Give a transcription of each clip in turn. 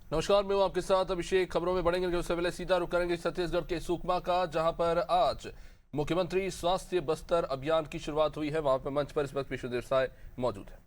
नमस्कार, मैं हूं आपके साथ अभिषेक। खबरों में बढ़ेंगे उससे पहले सीधा रुख करेंगे छत्तीसगढ़ के सुकमा का, जहां पर आज मुख्यमंत्री स्वास्थ्य बस्तर अभियान की शुरुआत हुई है। वहां पर मंच पर इस वक्त विष्णुदेव साय मौजूद है।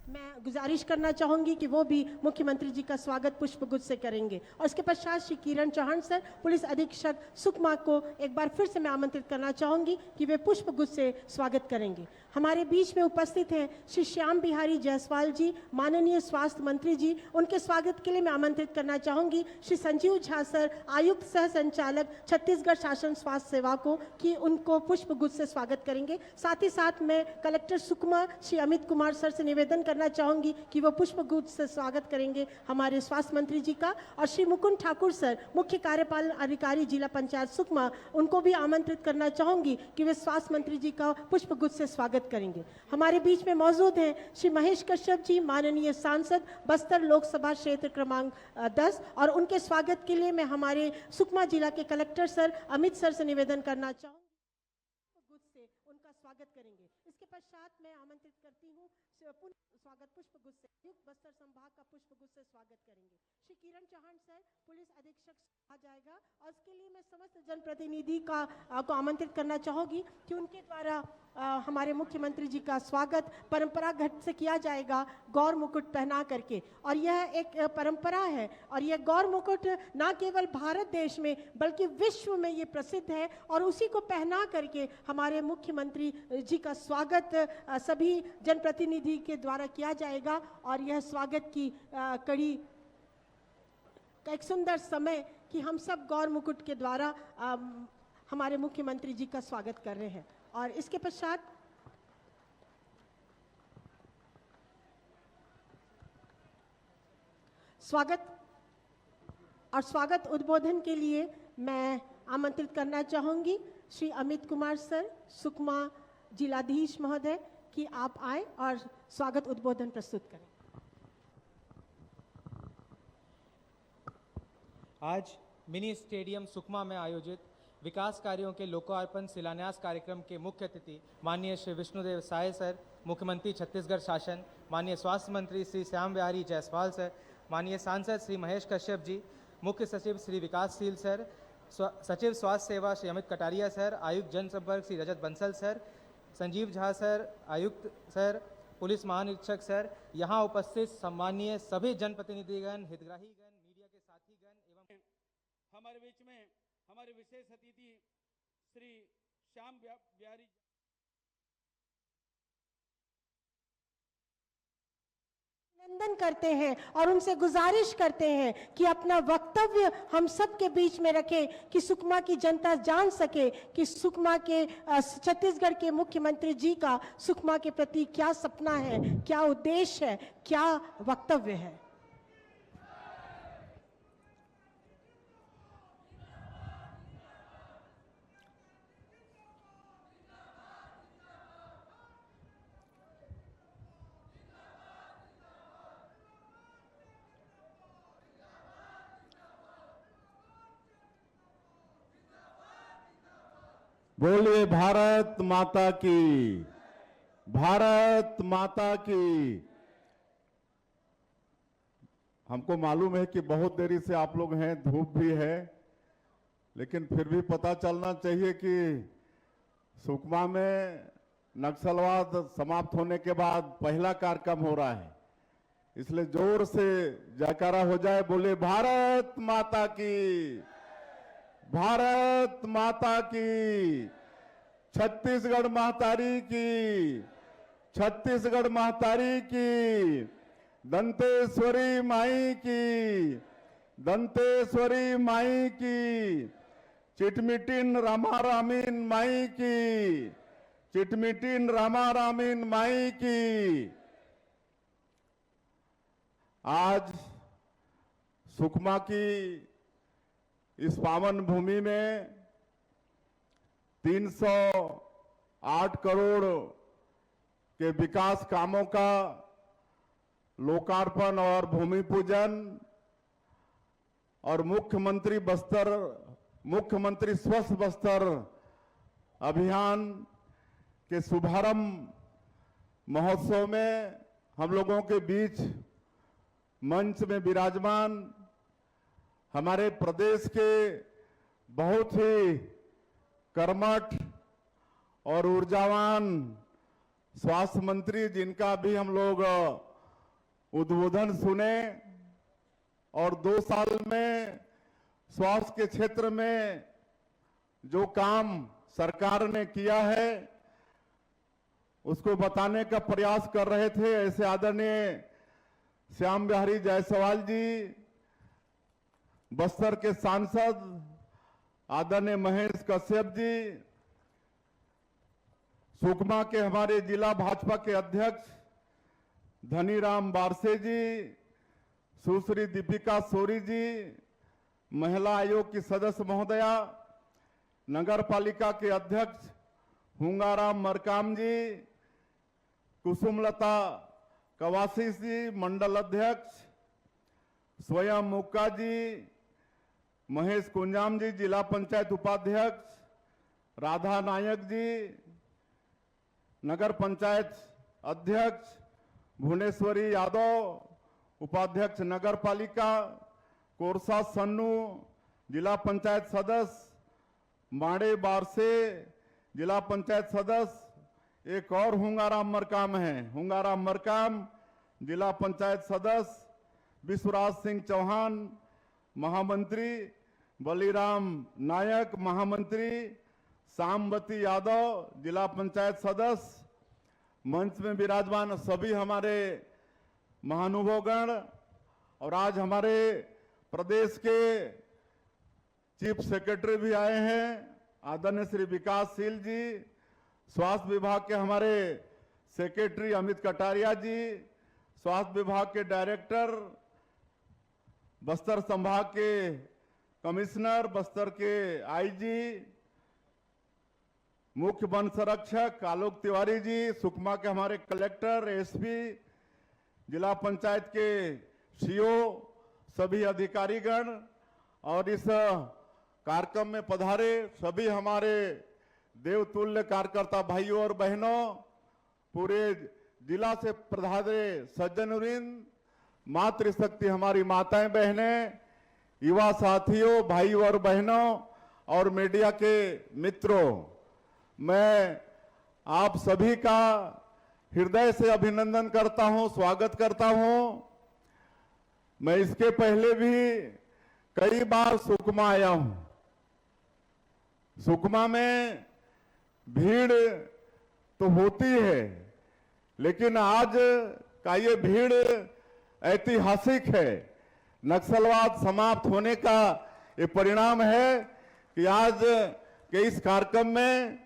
मैं गुजारिश करना चाहूंगी कि वो भी मुख्यमंत्री जी का स्वागत पुष्पगुच्छ से करेंगे। और इसके पश्चात श्री किरण चौहान सर, पुलिस अधीक्षक सुकमा को एक बार फिर से मैं आमंत्रित करना चाहूंगी कि वे पुष्पगुच्छ से स्वागत करेंगे। हमारे बीच में उपस्थित हैं श्री श्याम बिहारी जायसवाल जी, माननीय स्वास्थ्य मंत्री जी। उनके स्वागत के लिए मैं आमंत्रित करना चाहूंगी श्री संजीव झा सर, आयुक्त सह संचालक छत्तीसगढ़ शासन स्वास्थ्य सेवा को, कि उनको पुष्पगुच्छ से स्वागत करेंगे। साथ ही साथ मैं कलेक्टर सुकमा श्री अमित कुमार सर से निवेदन करना चाहूंगी कि वो पुष्पगुच्छ से स्वागत करेंगे हमारे स्वास्थ्य मंत्री जी का। और श्री मुकुंद ठाकुर सर, मुख्य कार्यपालन अधिकारी जिला पंचायत सुकमा, उनको भी आमंत्रित करना चाहूंगी कि वे स्वास्थ्य मंत्री जी का पुष्पगुच्छ से स्वागत करेंगे। हमारे बीच में मौजूद हैं श्री महेश कश्यप जी, माननीय सांसद बस्तर लोकसभा क्षेत्र क्रमांक 10, और उनके स्वागत के लिए मैं हमारे सुकमा जिला के कलेक्टर सर अमित सर से निवेदन करना चाहूंगी से उनका स्वागत करेंगे। इसके पश्चात मैं आमंत्रित करती हूँ स्वागत पुष्पगुच्छ से युक्त बस्तर संभाग का पुष्पगुच्छ से स्वागत करेंगे श्री किरण चौहान सर, पुलिस अधीक्षक आ जाएगा। और इसके लिए मैं समस्त जनप्रतिनिधि को आमंत्रित करना चाहूंगी कि उनके द्वारा हमारे मुख्यमंत्री जी का स्वागत परंपरागत से किया जाएगा, गौर मुकुट पहना करके। और यह एक परंपरा है, और यह गौर मुकुट न केवल भारत देश में बल्कि विश्व में ये प्रसिद्ध है। और उसी को पहना करके हमारे मुख्यमंत्री जी का स्वागत सभी जनप्रतिनिधि के द्वारा किया जाएगा। और यह स्वागत की कड़ी का एक सुंदर समय कि हम सब गौर मुकुट के द्वारा हमारे मुख्यमंत्री जी का स्वागत कर रहे हैं। और इसके पश्चात स्वागत उद्बोधन के लिए मैं आमंत्रित करना चाहूंगी श्री अमित कुमार सर, सुकमा जिलाधीश महोदय, कि आप आए और स्वागत उद्बोधन प्रस्तुत करें। आज मिनी स्टेडियम सुकमा में आयोजित विकास कार्यों के लोकार्पण शिलान्यास कार्यक्रम के मुख्य अतिथि माननीय श्री विष्णुदेव साय सर, मुख्यमंत्री छत्तीसगढ़ शासन, माननीय स्वास्थ्य मंत्री श्री श्याम बिहारी जायसवाल सर, माननीय सांसद श्री महेश कश्यप जी, मुख्य सचिव श्री विकासशील सर, सचिव स्वास्थ्य सेवा श्री अमित कटारिया सर, आयुक्त जनसंपर्क श्री रजत बंसल सर, संजीव झा सर, आयुक्त सर, पुलिस महानिरीक्षक सर, यहाँ उपस्थित सम्मानीय सभी जनप्रतिनिधिगण, हितग्राहीगण, मीडिया के साथीगण एवं हमारे बीच में हमारे विशेष अतिथि श्री श्याम बिहारी अभिनंदन करते हैं और उनसे गुजारिश करते हैं कि अपना वक्तव्य हम सब के बीच में रखें, कि सुकमा की जनता जान सके कि सुकमा के छत्तीसगढ़ के मुख्यमंत्री जी का सुकमा के प्रति क्या सपना है, क्या उद्देश्य है, क्या वक्तव्य है। बोलिए भारत माता की, भारत माता की। हमको मालूम है कि बहुत देरी से आप लोग हैं, धूप भी है, लेकिन फिर भी पता चलना चाहिए कि सुकमा में नक्सलवाद समाप्त होने के बाद पहला कार्यक्रम हो रहा है, इसलिए जोर से जयकारा हो जाए। बोले भारत माता की, भारत माता की, छत्तीसगढ़ महतारी की, छत्तीसगढ़ महतारी की, दंतेश्वरी माई की, दंतेश्वरी माई की, चिटमिटिन रामारामीन माई की, चिटमिटिन रामारामीन माई की। आज सुकमा की इस पावन भूमि में 308 करोड़ के विकास कामों का लोकार्पण और भूमि पूजन और मुख्यमंत्री स्वस्थ बस्तर अभियान के शुभारंभ महोत्सव में हम लोगों के बीच मंच में विराजमान हमारे प्रदेश के बहुत ही कर्मठ और ऊर्जावान स्वास्थ्य मंत्री, जिनका भी हम लोग उद्बोधन सुने और 2 साल में स्वास्थ्य के क्षेत्र में जो काम सरकार ने किया है उसको बताने का प्रयास कर रहे थे। ऐसे आदरणीय श्याम बिहारी जायसवाल जी, बस्तर के सांसद आदरणीय महेश कश्यप जी, सुकमा के हमारे जिला भाजपा के अध्यक्ष धनीराम बारसे जी, सुश्री दीपिका सोरी जी, महिला आयोग की सदस्य महोदया, नगर पालिका के अध्यक्ष हुंगाराम मरकाम जी, कुसुमलता कवासी जी, मंडल अध्यक्ष स्वयं मुक्का जी, महेश कुंजाम जी, जिला पंचायत उपाध्यक्ष राधा नायक जी, नगर पंचायत अध्यक्ष भुवनेश्वरी यादव, उपाध्यक्ष नगर पालिका कोरसा सन्नू, जिला पंचायत सदस्य माड़े बारसे, जिला पंचायत सदस्य एक और हुंगाराम मरकाम है, हुंगाराम मरकाम, जिला पंचायत सदस्य विश्वराज सिंह चौहान, महामंत्री बलीराम नायक, महामंत्री सामवती यादव, जिला पंचायत सदस्य, मंच में विराजमान सभी हमारे महानुभावगण, और आज हमारे प्रदेश के चीफ सेक्रेटरी भी आए हैं, आदरणीय श्री विकासशील जी, स्वास्थ्य विभाग के हमारे सेक्रेटरी अमित कटारिया जी, स्वास्थ्य विभाग के डायरेक्टर, बस्तर संभाग के कमिश्नर, बस्तर के आईजी, मुख्य वन संरक्षक आलोक तिवारी जी, सुकमा के हमारे कलेक्टर, एसपी, जिला पंचायत के सीओ, सभी अधिकारीगण और इस कार्यक्रम में पधारे सभी हमारे देवतुल्य कार्यकर्ता भाइयों और बहनों, पूरे जिला से पधारे सज्जनवृंद, मातृशक्ति हमारी माताएं बहनें, युवा साथियों, भाइयों और बहनों और मीडिया के मित्रों, मैं आप सभी का हृदय से अभिनंदन करता हूं, स्वागत करता हूं। मैं इसके पहले भी कई बार सुकमा आया हूं। सुकमा में भीड़ तो होती है, लेकिन आज का ये भीड़ ऐतिहासिक है। नक्सलवाद समाप्त होने का ये परिणाम है कि आज के इस कार्यक्रम में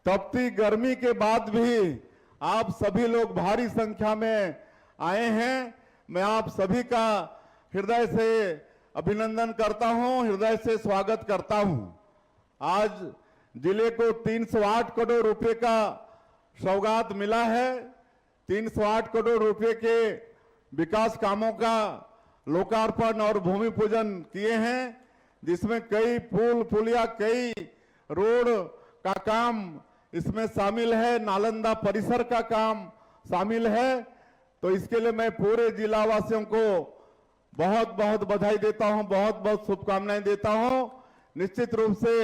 तपती गर्मी के बाद भी आप सभी लोग भारी संख्या में आए हैं। मैं आप सभी का हृदय से अभिनंदन करता हूं, हृदय से स्वागत करता हूं। आज जिले को 308 करोड़ रुपए का सौगात मिला है। 308 करोड़ रुपए के विकास कामों का लोकार्पण और भूमि पूजन किए हैं, जिसमें कई पुल पुलिया, कई रोड का काम इसमें शामिल है, नालंदा परिसर का काम शामिल है। तो इसके लिए मैं पूरे जिला वासियों को बहुत बहुत बधाई देता हूं, बहुत बहुत शुभकामनाएं देता हूं। निश्चित रूप से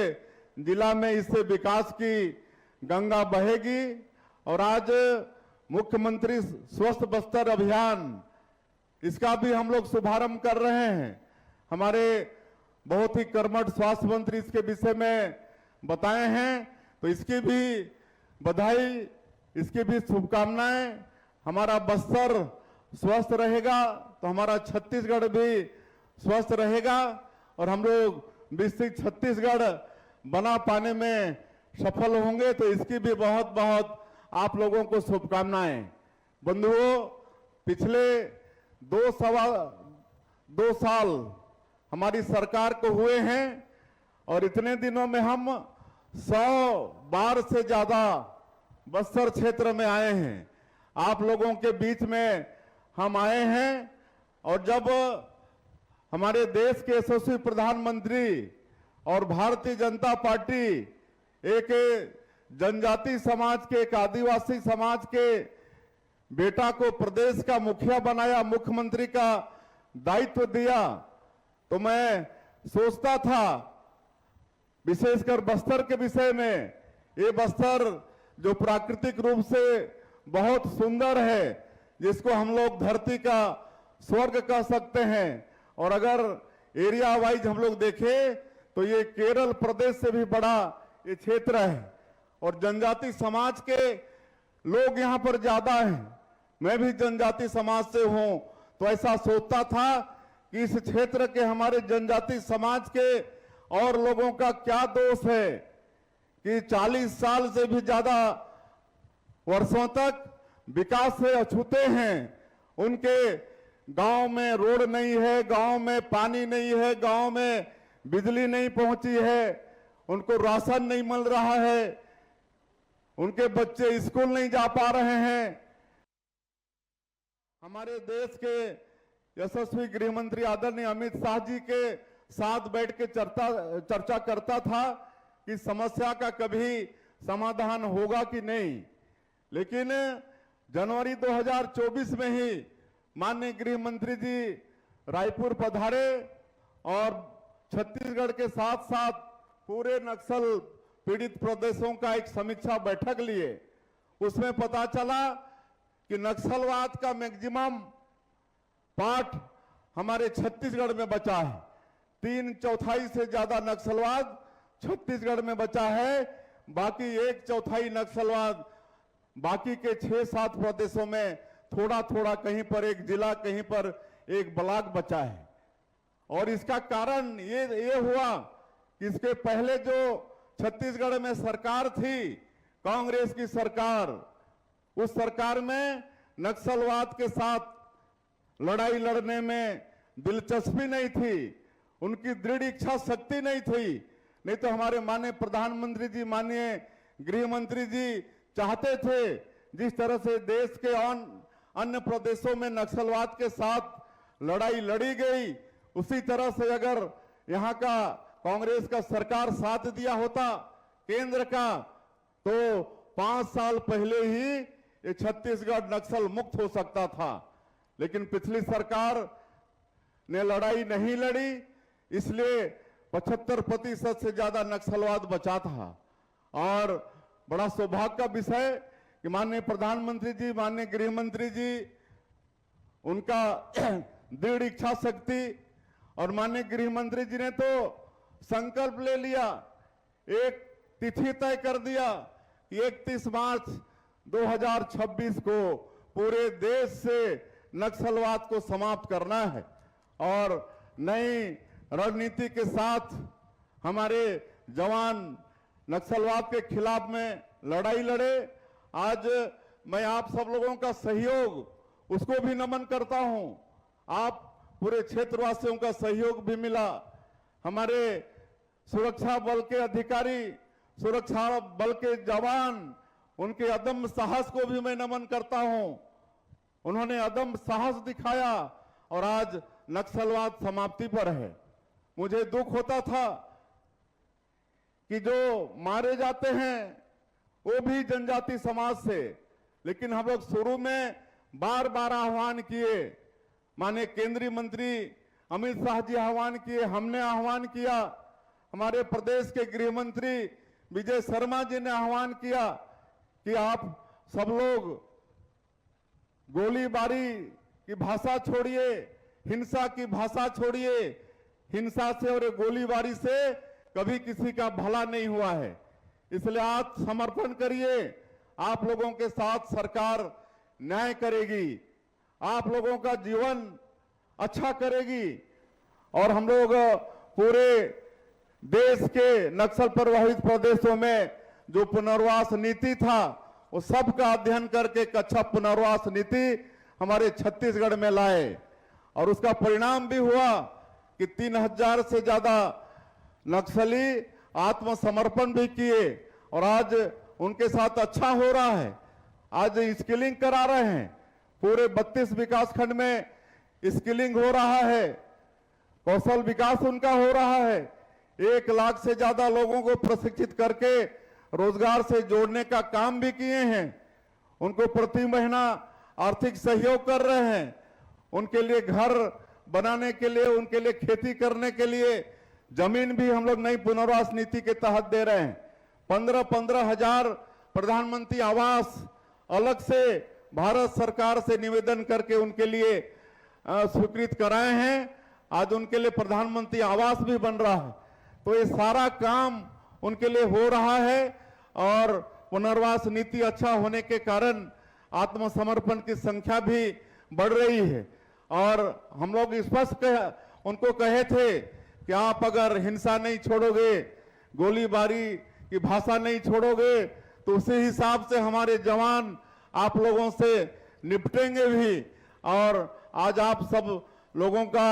जिला में इससे विकास की गंगा बहेगी। और आज मुख्यमंत्री स्वस्थ बस्तर अभियान, इसका भी हम लोग शुभारंभ कर रहे हैं। हमारे बहुत ही कर्मठ स्वास्थ्य मंत्री इसके विषय में बताए हैं, तो इसकी भी बधाई, इसकी भी शुभकामनाएं। हमारा बस्तर स्वस्थ रहेगा तो हमारा छत्तीसगढ़ भी स्वस्थ रहेगा और हम लोग विकसित छत्तीसगढ़ बना पाने में सफल होंगे। तो इसकी भी बहुत बहुत आप लोगों को शुभकामनाएं। बंधुओं, पिछले 2 साल हमारी सरकार को हुए हैं और इतने दिनों में हम 100 बार से ज्यादा बस्तर क्षेत्र में आए हैं। आप लोगों के बीच में हम आए हैं और जब हमारे देश के यशस्वी प्रधानमंत्री और भारतीय जनता पार्टी एक जनजाति समाज के, एक आदिवासी समाज के बेटा को प्रदेश का मुखिया बनाया, मुख्यमंत्री का दायित्व दिया तो मैं सोचता था, विशेषकर बस्तर के विषय में, ये बस्तर जो प्राकृतिक रूप से बहुत सुंदर है, जिसको हम लोग धरती का स्वर्ग कह सकते हैं, और अगर एरिया वाइज हम लोग देखें तो ये केरल प्रदेश से भी बड़ा ये क्षेत्र है, और जनजाति समाज के लोग यहाँ पर ज्यादा हैं। मैं भी जनजाति समाज से हूं, तो ऐसा सोचता था कि इस क्षेत्र के हमारे जनजाति समाज के और लोगों का क्या दोष है कि 40 साल से भी ज्यादा वर्षों तक विकास से अछूते हैं। उनके गांव में रोड नहीं है, गांव में पानी नहीं है, गांव में बिजली नहीं पहुंची है, उनको राशन नहीं मिल रहा है, उनके बच्चे स्कूल नहीं जा पा रहे हैं। हमारे देश के यशस्वी गृह मंत्री आदरणीय अमित शाह जी के साथ बैठ के चर्चा करता था कि समस्या का कभी समाधान होगा कि नहीं, लेकिन जनवरी 2024 में ही माननीय गृह मंत्री जी रायपुर पधारे और छत्तीसगढ़ के साथ साथ पूरे नक्सल पीड़ित प्रदेशों का एक समीक्षा बैठक लिए। उसमें पता चला कि नक्सलवाद का मैक्सिमम पार्ट हमारे छत्तीसगढ़ में बचा है। 3/4 से ज्यादा नक्सलवाद छत्तीसगढ़ में बचा है, बाकी 1/4 नक्सलवाद बाकी के 6-7 प्रदेशों में थोड़ा थोड़ा, कहीं पर एक जिला, कहीं पर एक ब्लॉक बचा है। और इसका कारण ये हुआ कि इसके पहले जो छत्तीसगढ़ में सरकार थी, कांग्रेस की सरकार, उस सरकार में नक्सलवाद के साथ लड़ाई लड़ने में दिलचस्पी नहीं थी, उनकी दृढ़ इच्छा शक्ति नहीं थी। नहीं तो हमारे माननीय प्रधानमंत्री जी, माननीय गृह मंत्री जी चाहते थे जिस तरह से देश के अन्य प्रदेशों में नक्सलवाद के साथ लड़ाई लड़ी गई, उसी तरह से अगर यहाँ का कांग्रेस का सरकार साथ दिया होता केंद्र का, तो 5 साल पहले ही ये छत्तीसगढ़ नक्सल मुक्त हो सकता था। लेकिन पिछली सरकार ने लड़ाई नहीं लड़ी, इसलिए 75% से ज्यादा नक्सलवाद बचा था। और बड़ा सौभाग्य का विषय कि माननीय प्रधानमंत्री जी, माननीय गृह मंत्री जी, उनका दृढ़ इच्छा शक्ति, और माननीय गृह मंत्री जी ने तो संकल्प ले लिया, एक तिथि तय कर दिया कि 31 मार्च 2026 को पूरे देश से नक्सलवाद को समाप्त करना है। और नई रणनीति के साथ हमारे जवान नक्सलवाद के खिलाफ में लड़ाई लड़े। आज मैं आप सब लोगों का सहयोग, उसको भी नमन करता हूं। आप पूरे क्षेत्रवासियों का सहयोग भी मिला। हमारे सुरक्षा बल के अधिकारी, सुरक्षा बल के जवान, उनके अदम्य साहस को भी मैं नमन करता हूं। उन्होंने अदम्य साहस दिखाया और आज नक्सलवाद समाप्ति पर है। मुझे दुख होता था कि जो मारे जाते हैं वो भी जनजाति समाज से, लेकिन हम लोग शुरू में बार बार आह्वान किए, माननीय केंद्रीय मंत्री अमित शाह जी आह्वान किए, हमने आह्वान किया, हमारे प्रदेश के गृह मंत्री विजय शर्मा जी ने आह्वान किया कि आप सब लोग गोलीबारी की भाषा छोड़िए, हिंसा की भाषा छोड़िए। हिंसा से और गोलीबारी से कभी किसी का भला नहीं हुआ है, इसलिए आप समर्पण करिए। आप लोगों के साथ सरकार न्याय करेगी, आप लोगों का जीवन अच्छा करेगी। और हम लोग पूरे देश के नक्सल प्रभावित प्रदेशों में जो पुनर्वास नीति था, वो सब का अध्ययन करके एक अच्छा पुनर्वास नीति हमारे छत्तीसगढ़ में लाए। और उसका परिणाम भी हुआ कि 3000 से ज्यादा नक्सली आत्मसमर्पण भी किए और आज उनके साथ अच्छा हो रहा है। आज स्किलिंग करा रहे हैं, पूरे 32 विकास खंड में स्किलिंग हो रहा है, कौशल विकास उनका हो रहा है। 1 लाख से ज्यादा लोगों को प्रशिक्षित करके रोजगार से जोड़ने का काम भी किए हैं। उनको प्रति महीना आर्थिक सहयोग कर रहे हैं, उनके लिए घर बनाने के लिए, उनके लिए खेती करने के लिए जमीन भी हम लोग नई पुनर्वास नीति के तहत दे रहे हैं। 15-15 हजार प्रधानमंत्री आवास अलग से भारत सरकार से निवेदन करके उनके लिए स्वीकृत कराए हैं। आज उनके लिए प्रधानमंत्री आवास भी बन रहा है। तो ये सारा काम उनके लिए हो रहा है और पुनर्वास नीति अच्छा होने के कारण आत्मसमर्पण की संख्या भी बढ़ रही है। और हम लोग स्पष्ट उनको कहे थे कि आप अगर हिंसा नहीं छोड़ोगे, गोलीबारी की भाषा नहीं छोड़ोगे, तो उसी हिसाब से हमारे जवान आप लोगों से निपटेंगे भी। और आज आप सब लोगों का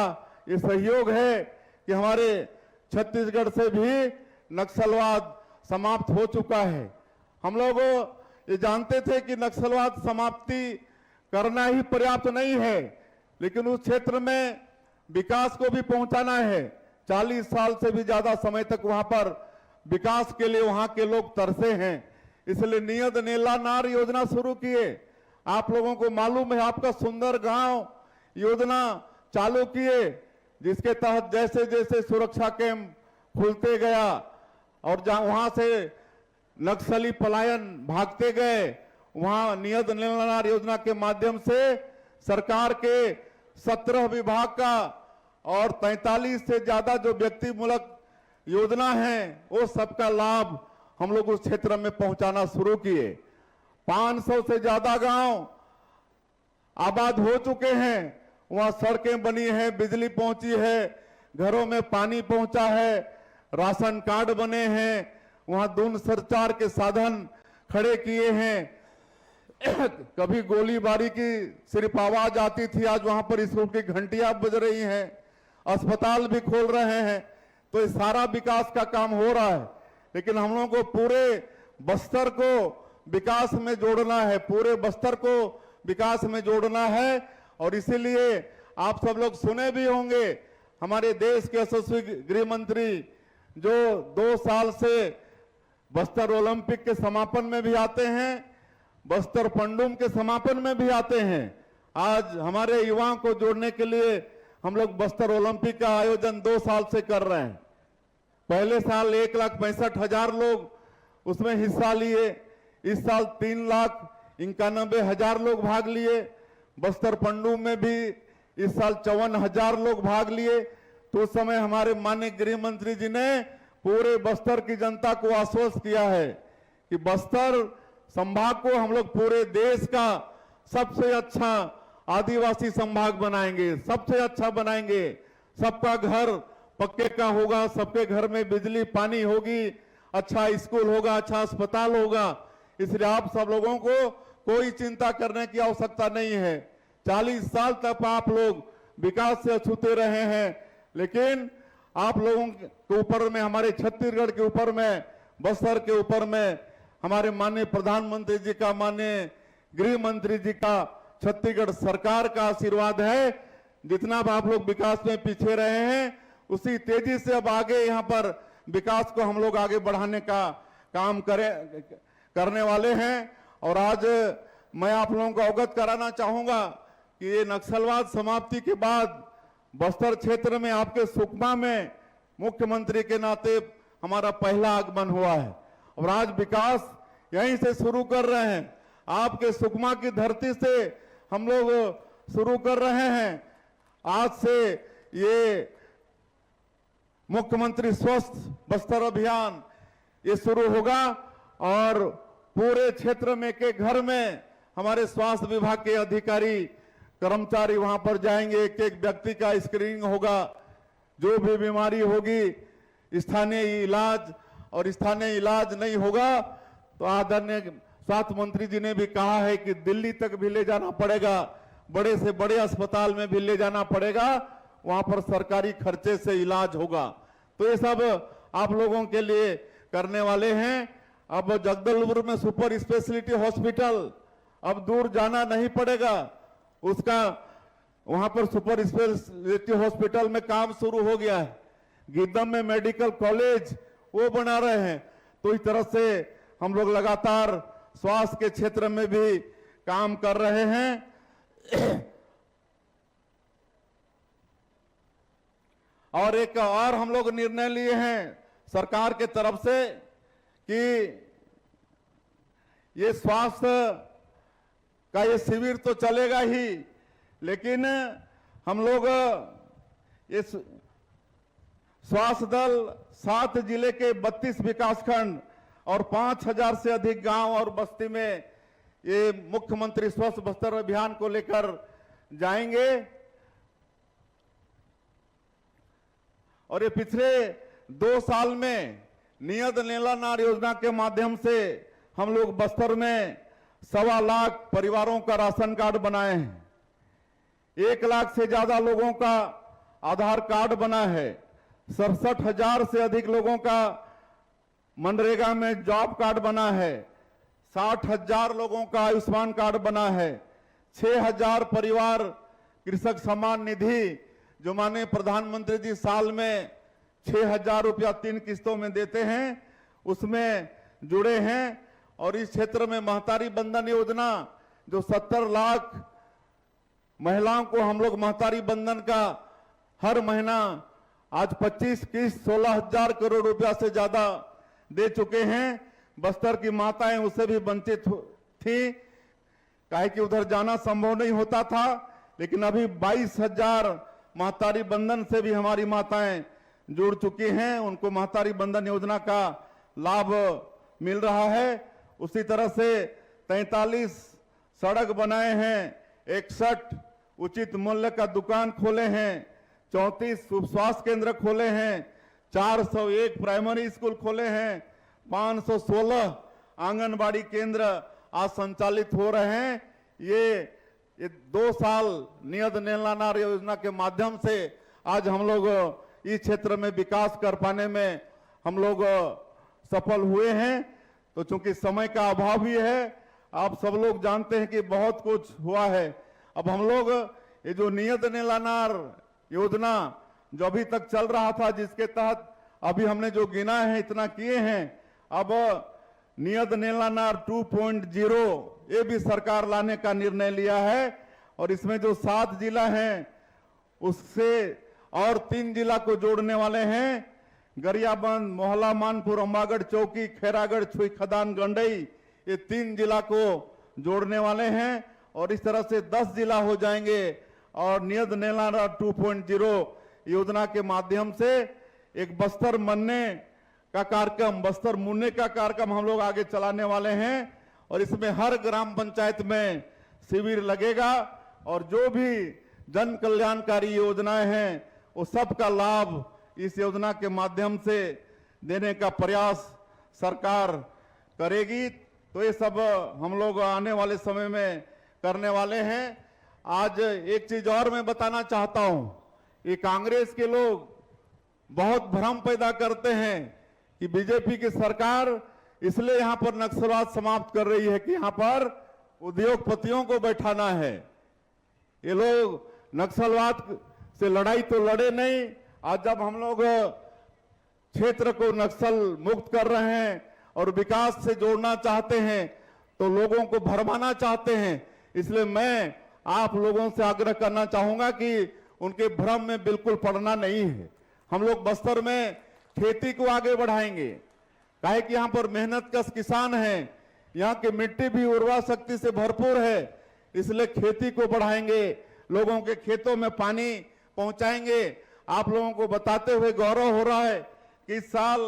ये सहयोग है कि हमारे छत्तीसगढ़ से भी नक्सलवाद समाप्त हो चुका है। हम लोग ये जानते थे कि नक्सलवाद समाप्ति करना ही पर्याप्त नहीं है, लेकिन उस क्षेत्र में विकास को भी पहुंचाना है। 40 साल से भी ज्यादा समय तक वहां पर विकास के लिए वहां के लोग तरसे हैं, इसलिए नियत नेला नार योजना शुरू किए। आप लोगों को मालूम है, आपका सुंदर गांव योजना चालू किए, जिसके तहत जैसे जैसे सुरक्षा कैंप खुलते गया और जहां वहां से नक्सली पलायन भागते गए, वहां नियत नेला नार योजना के माध्यम से सरकार के 17 विभाग का और 43 से ज्यादा जो व्यक्तिमूलक योजना है, वो सबका लाभ हम लोग उस क्षेत्र में पहुंचाना शुरू किए। 500 से ज्यादा गांव आबाद हो चुके हैं, वहां सड़कें बनी है, बिजली पहुंची है, घरों में पानी पहुंचा है, राशन कार्ड बने हैं, वहां दूरसंचार के साधन खड़े किए हैं। कभी गोलीबारी की सिर्फ आवाज आती थी, आज वहां पर स्कूल की घंटियां बज रही हैं, अस्पताल भी खोल रहे हैं। तो ये सारा विकास का काम हो रहा है, लेकिन हम लोगों को पूरे बस्तर को विकास में जोड़ना है, पूरे बस्तर को विकास में जोड़ना है। और इसीलिए आप सब लोग सुने भी होंगे, हमारे देश के यशस्वी गृह मंत्री जो 2 साल से बस्तर ओलंपिक के समापन में भी आते हैं, बस्तर पंडुम के समापन में भी आते हैं। आज हमारे युवाओं को जोड़ने के लिए हम लोग बस्तर ओलंपिक का आयोजन 2 साल से कर रहे हैं। पहले साल 1,65,000 लोग उसमें हिस्सा लिए, इस साल 3,91,000 लोग भाग लिए। बस्तर पंडुम में भी इस साल 54,000 लोग भाग लिए। तो उस समय हमारे माननीय गृह मंत्री जी ने पूरे बस्तर की जनता को आश्वस्त किया है कि बस्तर संभाग को हम लोग पूरे देश का सबसे अच्छा आदिवासी संभाग बनाएंगे, सबसे अच्छा बनाएंगे। सबका घर पक्के का होगा, सबके घर में बिजली पानी होगी, अच्छा स्कूल होगा, अच्छा अस्पताल होगा। इसलिए आप सब लोगों को कोई चिंता करने की आवश्यकता नहीं है। 40 साल तक आप लोग विकास से अछूते रहे हैं, लेकिन आप लोगों के ऊपर में, हमारे छत्तीसगढ़ के ऊपर में, बस्तर के ऊपर में हमारे माननीय प्रधानमंत्री जी का, माननीय गृह मंत्री जी का, छत्तीसगढ़ सरकार का आशीर्वाद है। जितना आप लोग विकास में पीछे रहे हैं, उसी तेजी से अब आगे यहाँ पर विकास को हम लोग आगे बढ़ाने का काम करने वाले हैं। और आज मैं आप लोगों को अवगत कराना चाहूंगा कि ये नक्सलवाद समाप्ति के बाद बस्तर क्षेत्र में आपके सुकमा में मुख्यमंत्री के नाते हमारा पहला आगमन हुआ है और आज विकास यहीं से शुरू कर रहे हैं। आपके सुकमा की धरती से हम लोग शुरू कर रहे हैं। आज से ये मुख्यमंत्री स्वस्थ बस्तर अभियान ये शुरू होगा और पूरे क्षेत्र में के घर में हमारे स्वास्थ्य विभाग के अधिकारी कर्मचारी वहां पर जाएंगे, एक एक व्यक्ति का स्क्रीनिंग होगा, जो भी बीमारी होगी स्थानीय इलाज, और स्थानीय इलाज नहीं होगा तो आदरणीय स्वास्थ्य मंत्री जी ने भी कहा है कि दिल्ली तक भी ले जाना पड़ेगा, बड़े से बड़े अस्पताल में भी ले जाना पड़ेगा, वहां पर सरकारी खर्चे से इलाज होगा। तो ये सब आप लोगों के लिए करने वाले हैं। अब जगदलपुर में सुपर स्पेशलिटी हॉस्पिटल अब दूर जाना नहीं पड़ेगा, उसका वहां पर सुपर स्पेशलिटी हॉस्पिटल में काम शुरू हो गया है। गिदम में मेडिकल कॉलेज वो बना रहे हैं। तो इस तरह से हम लोग लगातार स्वास्थ्य के क्षेत्र में भी काम कर रहे हैं। और एक और हम लोग निर्णय लिए हैं सरकार के तरफ से कि ये स्वास्थ्य का ये शिविर तो चलेगा ही, लेकिन हम लोग ये स्वास्थ्य दल 7 जिले के 32 विकासखंड और 5000 से अधिक गांव और बस्ती में ये मुख्यमंत्री स्वस्थ बस्तर अभियान को लेकर जाएंगे। और ये पिछले 2 साल में नियत नीला नार योजना के माध्यम से हम लोग बस्तर में 1.25 लाख परिवारों का राशन कार्ड बनाए हैं। 1 लाख से ज्यादा लोगों का आधार कार्ड बना है। 67,000 से अधिक लोगों का मनरेगा में जॉब कार्ड बना है। 60,000 लोगों का आयुष्मान कार्ड बना है। 6,000 परिवार कृषक सम्मान निधि जो माने प्रधानमंत्री जी साल में 6,000 रुपया 3 किस्तों में देते हैं उसमें जुड़े हैं। और इस क्षेत्र में महतारी बंधन योजना जो 70 लाख महिलाओं को हम लोग महतारी बंधन का हर महीना आज 25 किस्त 16,000 करोड़ रुपया से ज्यादा दे चुके हैं। बस्तर की माताएं उससे भी वंचित थी, काहे कि उधर जाना संभव नहीं होता था, लेकिन अभी 22,000 महतारी बंधन से भी हमारी माताएं जुड़ चुकी हैं। उनको महतारी बंधन योजना का लाभ मिल रहा है। उसी तरह से 43 सड़क बनाए हैं, 61 उचित मूल्य का दुकान खोले हैं, 34 स्वास्थ्य केंद्र खोले हैं, 401 प्राइमरी स्कूल खोले हैं, 516 आंगनबाड़ी केंद्र आज संचालित हो रहे हैं। ये 2 साल नियत नीला नार योजना के माध्यम से आज हम लोग इस क्षेत्र में विकास कर पाने में हम लोग सफल हुए हैं। तो चूंकि समय का अभाव भी है, आप सब लोग जानते हैं कि बहुत कुछ हुआ है। अब हम लोग ये जो नियत नीला नार योजना जो अभी तक चल रहा था, जिसके तहत अभी हमने जो गिना है इतना किए हैं, अब नियत नीला नार 2.0 ये भी सरकार लाने का निर्णय लिया है। और इसमें जो 7 जिला हैं उससे और 3 जिला को जोड़ने वाले हैं। गरियाबंद, मोहला, मानपुर, अम्बागढ़, चौकी, खैरागढ़, छुई खदान, गंडई, ये 3 जिला को जोड़ने वाले हैं। और इस तरह से 10 जिला हो जाएंगे। और नियत नीला नार 2.0 योजना के माध्यम से एक बस्तर मनने का कार्यक्रम, बस्तर मुन्ने का कार्यक्रम हम लोग आगे चलाने वाले हैं। और इसमें हर ग्राम पंचायत में शिविर लगेगा और जो भी जन कल्याणकारी योजनाएं हैं वो सबका लाभ इस योजना के माध्यम से देने का प्रयास सरकार करेगी। तो ये सब हम लोग आने वाले समय में करने वाले हैं। आज एक चीज और मैं बताना चाहता हूं, ये कांग्रेस के लोग बहुत भ्रम पैदा करते हैं कि बीजेपी की सरकार इसलिए यहां पर नक्सलवाद समाप्त कर रही है कि यहां पर उद्योगपतियों को बैठाना है। ये लोग नक्सलवाद से लड़ाई तो लड़े नहीं। आज जब हम लोग क्षेत्र को नक्सल मुक्त कर रहे हैं और विकास से जोड़ना चाहते हैं तो लोगों को भरमाना चाहते हैं। इसलिए मैं आप लोगों से आग्रह करना चाहूंगा कि उनके भ्रम में बिल्कुल पड़ना नहीं है। हम लोग बस्तर में खेती को आगे बढ़ाएंगे, काहे कि यहाँ पर मेहनतकश किसान हैं, यहाँ की मिट्टी भी उर्वरा शक्ति से भरपूर है, इसलिए खेती को बढ़ाएंगे, लोगों के खेतों में पानी पहुंचाएंगे। आप लोगों को बताते हुए गौरव हो रहा है कि इस साल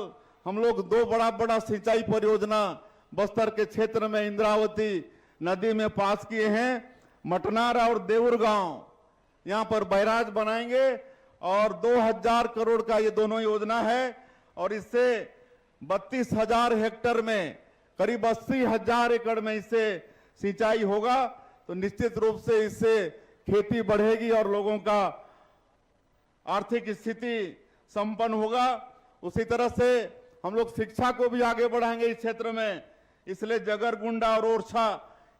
हम लोग 2 बड़ा सिंचाई परियोजना बस्तर के क्षेत्र में इंद्रावती नदी में पास किए हैं। मटनार और देउर गांव यहाँ पर बैराज बनाएंगे और 2,000 करोड़ का ये दोनों योजना है। और इससे 32,000 हेक्टेयर में करीब 80,000 एकड़ में इससे सिंचाई होगा। तो निश्चित रूप से इससे खेती बढ़ेगी और लोगों का आर्थिक स्थिति संपन्न होगा। उसी तरह से हम लोग शिक्षा को भी आगे बढ़ाएंगे इस क्षेत्र में। इसलिए जगरगुंडा और ओरछा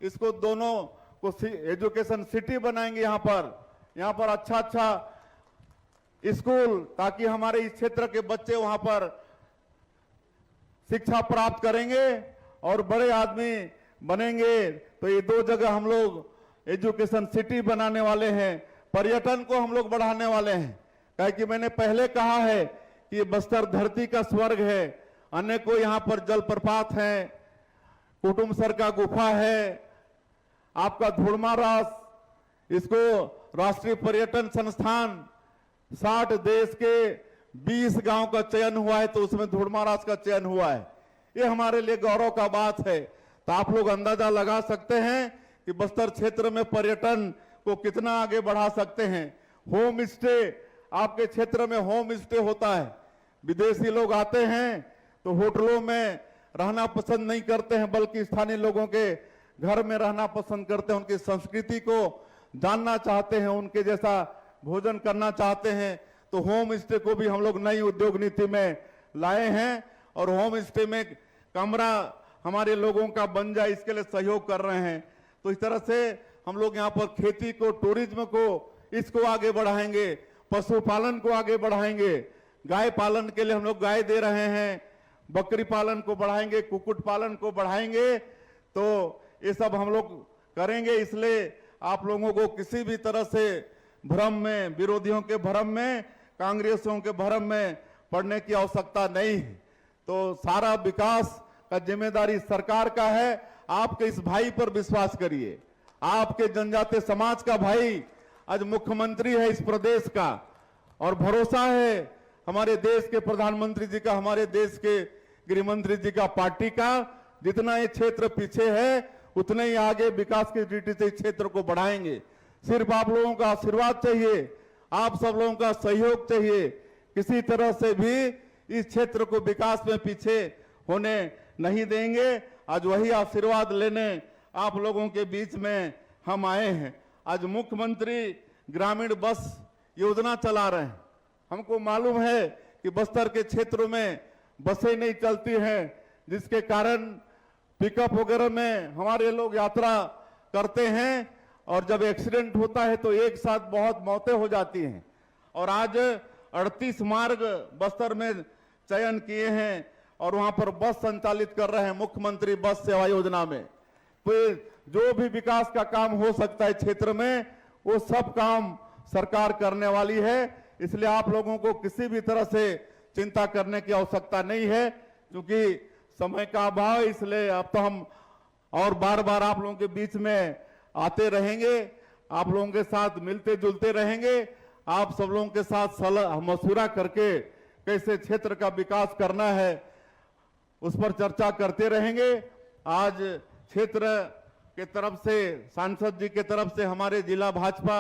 इसको दोनों को एजुकेशन सिटी बनाएंगे। यहाँ पर अच्छा स्कूल, ताकि हमारे इस क्षेत्र के बच्चे वहां पर शिक्षा प्राप्त करेंगे और बड़े आदमी बनेंगे। तो ये 2 जगह हम लोग एजुकेशन सिटी बनाने वाले हैं। पर्यटन को हम लोग बढ़ाने वाले हैं, क्या कि मैंने पहले कहा है कि ये बस्तर धरती का स्वर्ग है। अनेकों यहाँ पर जलप्रपात हैं, कुटुमसर का गुफा है, आपका धुड़मारास, इसको राष्ट्रीय पर्यटन संस्थान 60 देश के 20 गांव का चयन हुआ है, तो उसमें धुड़मारास का चयन हुआ है। ये हमारे लिए गौरव का बात है। तो आप लोग अंदाजा लगा सकते हैं कि बस्तर क्षेत्र में पर्यटन को कितना आगे बढ़ा सकते हैं। होम स्टे, आपके क्षेत्र में होम स्टे होता है, विदेशी लोग आते हैं तो होटलों में रहना पसंद नहीं करते हैं, बल्कि स्थानीय लोगों के घर में रहना पसंद करते हैं, उनकी संस्कृति को जानना चाहते हैं, उनके जैसा भोजन करना चाहते हैं। तो होम स्टे को भी हम लोग नई उद्योग नीति में लाए हैं और होम स्टे में कमरा हमारे लोगों का बन जाए, इसके लिए सहयोग कर रहे हैं। तो इस तरह से हम लोग यहाँ पर खेती को, टूरिज्म को, इसको आगे बढ़ाएंगे, पशुपालन को आगे बढ़ाएंगे। गाय पालन के लिए हम लोग गाय दे रहे हैं, बकरी पालन को बढ़ाएंगे, कुक्कुट पालन को बढ़ाएंगे। तो ये सब हम लोग करेंगे। इसलिए आप लोगों को किसी भी तरह से भ्रम में, विरोधियों के भ्रम में, कांग्रेसियों के भ्रम में पड़ने की आवश्यकता नहीं है। तो सारा विकास का जिम्मेदारी सरकार का है। आपके इस भाई पर विश्वास करिए, आपके जनजातीय समाज का भाई आज मुख्यमंत्री है इस प्रदेश का, और भरोसा है हमारे देश के प्रधानमंत्री जी का, हमारे देश के गृह मंत्री जी का, पार्टी का। जितना ये क्षेत्र पीछे है उतने ही आगे विकास की दृष्टि से इस क्षेत्र को बढ़ाएंगे। सिर्फ आप लोगों का आशीर्वाद चाहिए, आप सब लोगों का सहयोग चाहिए। किसी तरह से भी इस क्षेत्र को विकास में पीछे होने नहीं देंगे। आज वही आशीर्वाद लेने आप लोगों के बीच में हम आए हैं। आज मुख्यमंत्री ग्रामीण बस योजना चला रहे हैं। हमको मालूम है कि बस्तर के क्षेत्रों में बसें नहीं चलती हैं, जिसके कारण पिकअप वगैरह में हमारे लोग यात्रा करते हैं और जब एक्सीडेंट होता है तो एक साथ बहुत मौतें हो जाती हैं। और आज 38 मार्ग बस्तर में चयन किए हैं और वहां पर बस संचालित कर रहे हैं मुख्यमंत्री बस सेवा योजना में। तो जो भी विकास का काम हो सकता है क्षेत्र में, वो सब काम सरकार करने वाली है। इसलिए आप लोगों को किसी भी तरह से चिंता करने की आवश्यकता नहीं है, क्योंकि समय का अभाव है। इसलिए अब तो हम और बार बार आप लोगों के बीच में आते रहेंगे, आप लोगों के साथ मिलते जुलते रहेंगे, आप सब लोगों के साथ सलाह मशवरा करके कैसे क्षेत्र का विकास करना है उस पर चर्चा करते रहेंगे। आज क्षेत्र के तरफ से, सांसद जी के तरफ से, हमारे जिला भाजपा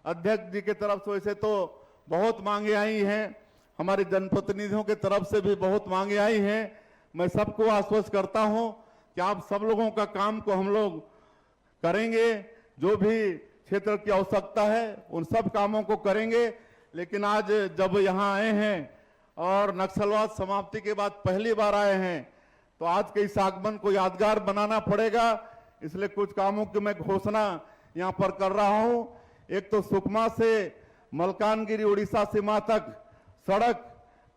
अध्यक्ष जी के तरफ से वैसे तो बहुत मांगे आई हैं, हमारे जनप्रतिनिधियों के तरफ से भी बहुत मांगे आई हैं। मैं सबको आश्वस्त करता हूं कि आप सब लोगों का काम को हम लोग करेंगे, जो भी क्षेत्र की आवश्यकता है उन सब कामों को करेंगे। लेकिन आज जब यहाँ आए हैं और नक्सलवाद समाप्ति के बाद पहली बार आए हैं, तो आज के इस आगमन को यादगार बनाना पड़ेगा। इसलिए कुछ कामों की मैं घोषणा यहाँ पर कर रहा हूँ। एक तो सुकमा से मलकानगिरी उड़ीसा सीमा तक सड़क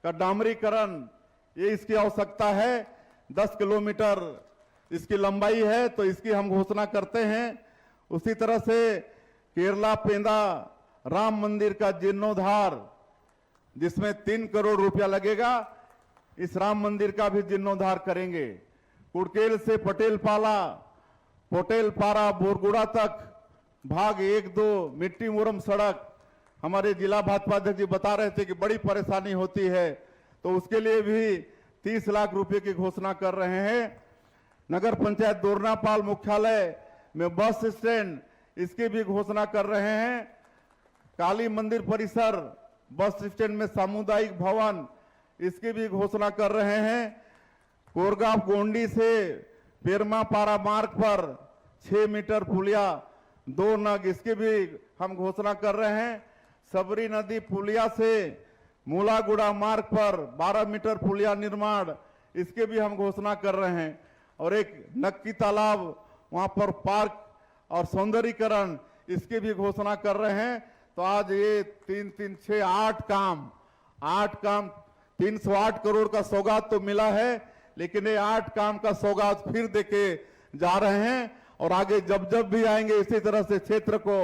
का डामरीकरण, ये इसकी आवश्यकता है। 10 किलोमीटर इसकी लंबाई है, तो इसकी हम घोषणा करते हैं। उसी तरह से केरला पेंदा राम मंदिर का जीर्णोद्धार, जिसमें 3 करोड़ रुपया लगेगा, इस राम मंदिर का भी जीर्णोद्धार करेंगे। कुड़केल से पटेलपारा बोरगुड़ा तक भाग 1-2 मिट्टी मुरम सड़क, हमारे जिला भाजपा अध्यक्ष जी बता रहे थे कि बड़ी परेशानी होती है, तो उसके लिए भी 30 लाख रुपए की घोषणा कर रहे हैं। नगर पंचायत दोरनापाल मुख्यालय में बस स्टैंड, इसकी भी घोषणा कर रहे हैं। काली मंदिर परिसर बस स्टैंड में सामुदायिक भवन, इसकी भी घोषणा कर रहे हैं। कोरगांव गोंडी से पेरमापारा मार्ग पर 6 मीटर पुलिया 2 नग, इसकी भी हम घोषणा कर रहे हैं। सबरी नदी पुलिया से मूलागुड़ा मार्ग पर 12 मीटर पुलिया निर्माण, इसके भी हम घोषणा कर रहे हैं। और एक नक्की तालाब, वहां पर पार्क और सौंदर्यीकरण, इसकी भी घोषणा कर रहे हैं। तो आज ये 3, 3, 6, 8 काम 308 करोड़ का सौगात तो मिला है, लेकिन ये 8 काम का सौगात फिर देके जा रहे हैं। और आगे जब जब भी आएंगे इसी तरह से क्षेत्र को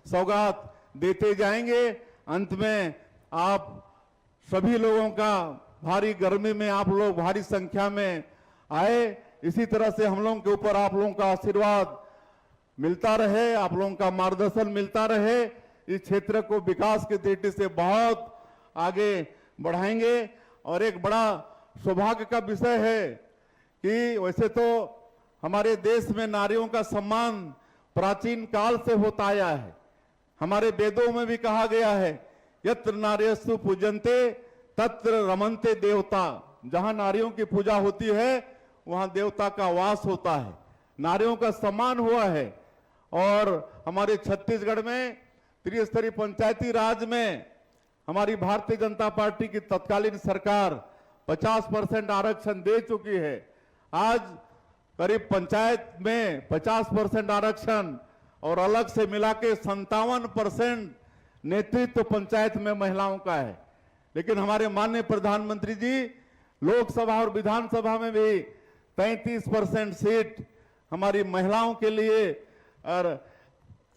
सौगात देते जाएंगे। अंत में आप सभी लोगों का भारी गर्मी में आप लोग भारी संख्या में आए। इसी तरह से हम लोगों के ऊपर आप लोगों का आशीर्वाद मिलता रहे, आप लोगों का मार्गदर्शन मिलता रहे। इस क्षेत्र को विकास की दृष्टि से बहुत आगे बढ़ाएंगे। और एक बड़ा सौभाग्य का विषय है कि वैसे तो हमारे देश में नारियों का सम्मान प्राचीन काल से होता आया है। हमारे वेदों में भी कहा गया है, यत्र नार्यस्तु पूजन्ते तत्र रमन्ते देवता। जहां नारियों की पूजा होती है वहां देवता का वास होता है, नारियों का सम्मान हुआ है। और हमारे छत्तीसगढ़ में त्रिस्तरीय पंचायती राज में हमारी भारतीय जनता पार्टी की तत्कालीन सरकार 50% आरक्षण दे चुकी है। आज करीब पंचायत में 50% आरक्षण और अलग से मिला के 57% नेतृत्व पंचायत में महिलाओं का है। लेकिन हमारे माननीय प्रधानमंत्री जी लोकसभा और विधानसभा में भी 33% सीट हमारी महिलाओं के लिए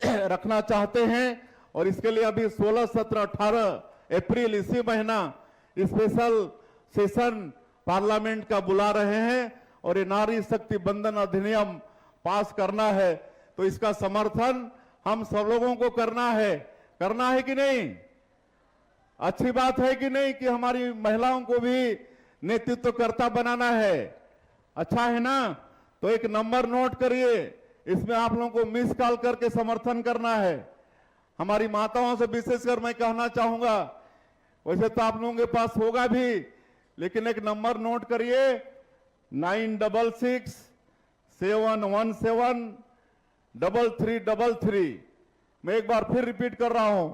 रखना चाहते हैं। और इसके लिए अभी 16, 17, 18 अप्रैल इसी महीना स्पेशल सेशन पार्लियामेंट का बुला रहे हैं और ये नारी शक्ति बंधन अधिनियम पास करना है। तो इसका समर्थन हम सब लोगों को करना है कि नहीं? अच्छी बात है कि नहीं कि हमारी महिलाओं को भी नेतृत्वकर्ता बनाना है? अच्छा है ना? तो एक नंबर नोट करिए, इसमें आप लोगों को मिस कॉल करके समर्थन करना है। हमारी माताओं से विशेषकर मैं कहना चाहूंगा, वैसे तो आप लोगों के पास होगा भी, लेकिन एक नंबर नोट करिए 966 717 3333। मैं एक बार फिर रिपीट कर रहा हूं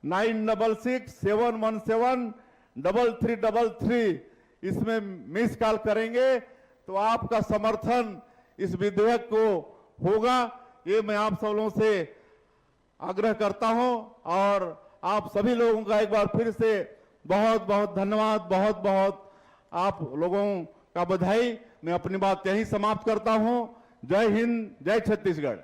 966 717 3333। इसमें मिस कॉल करेंगे तो आपका समर्थन इस विधेयक को होगा, ये मैं आप सब लोगों से आग्रह करता हूं। और आप सभी लोगों का एक बार फिर से बहुत बहुत धन्यवाद, बहुत बहुत आप लोगों का बधाई। मैं अपनी बात यहीं समाप्त करता हूं। जय हिंद, जय छत्तीसगढ़।